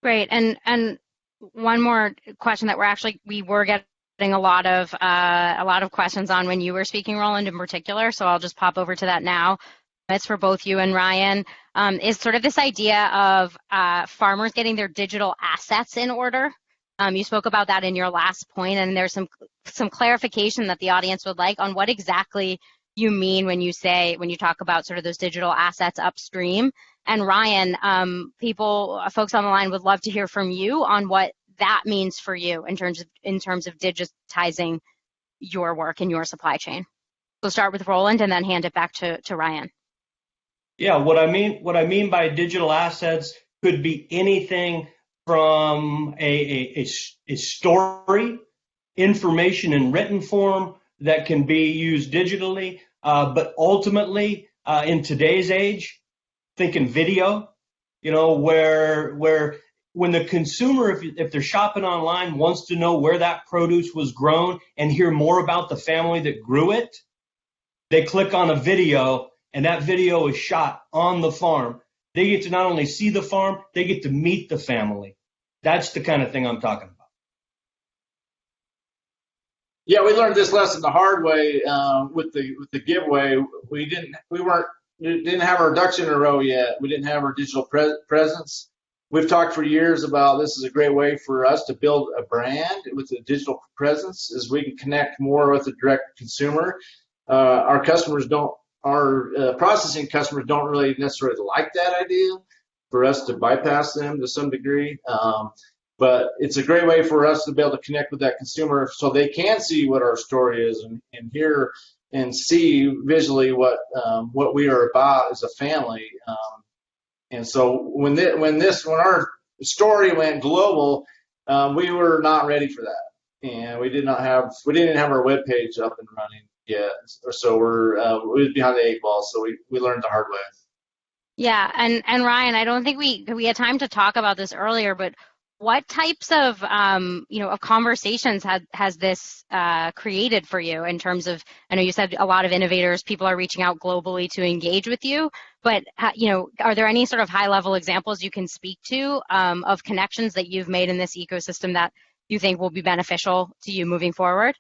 Great. And one more question that we were getting a lot of questions on when you were speaking, Roland, in particular. So I'll just pop over to that now. It's for both you and Ryan. Is sort of this idea of farmers getting their digital assets in order. You spoke about that in your last point, and there's some clarification that the audience would like on what exactly you mean when you talk about sort of those digital assets upstream. And Ryan, folks on the line would love to hear from you on what that means for you in terms of digitizing your work and your supply chain. So start with Roland and then hand it back to Ryan. Yeah, what I mean by digital assets could be anything from a story, information in written form that can be used digitally, but ultimately in today's age, thinking video, where when the consumer, if they're shopping online, wants to know where that produce was grown and hear more about the family that grew it, they click on a video, and that video is shot on the farm. They get to not only see the farm, they get to meet the family. That's the kind of thing I'm talking about. Yeah, we learned this lesson the hard way with the giveaway. We didn't have our ducks in a row yet. We didn't have our digital presence. We've talked for years about this is a great way for us to build a brand with a digital presence, as we can connect more with the direct consumer. Our processing customers don't really necessarily like that idea, for us to bypass them to some degree. But it's a great way for us to be able to connect with that consumer so they can see what our story is and hear and see visually what we are about as a family. And so when our story went global, we were not ready for that, and we didn't have our webpage up and running yet. So we was behind the eight ball. So we learned the hard way. Yeah, and Ryan, I don't think we had time to talk about this earlier, but what types of of conversations has this created for you in terms of? I know you said a lot of innovators, people are reaching out globally to engage with you, but are there any sort of high-level examples you can speak to of connections that you've made in this ecosystem that you think will be beneficial to you moving forward?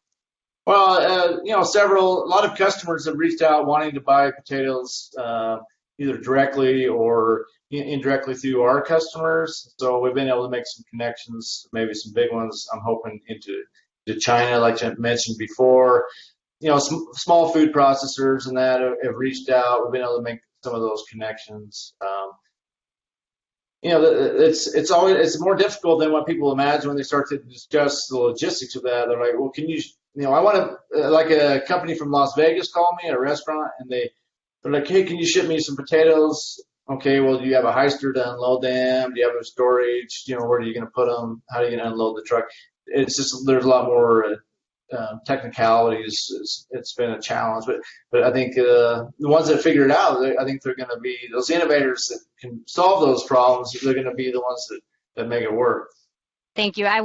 Well, a lot of customers have reached out wanting to buy potatoes either directly or indirectly through our customers. So we've been able to make some connections, maybe some big ones. I'm hoping into China, like I mentioned before. Small food processors and that have reached out. We've been able to make some of those connections. It's more difficult than what people imagine when they start to discuss the logistics of that. They're like, well, can you, I want to, like a company from Las Vegas called me, a restaurant, and they're like, hey, can you ship me some potatoes? Okay, well, do you have a heister to unload them? Do you have a storage? Where are you going to put them? How are you going to unload the truck? It's just, there's a lot more technicalities. It's been a challenge, but I think the ones that figure it out, I think they're going to be those innovators that can solve those problems. They're going to be the ones that make it work. Thank you. I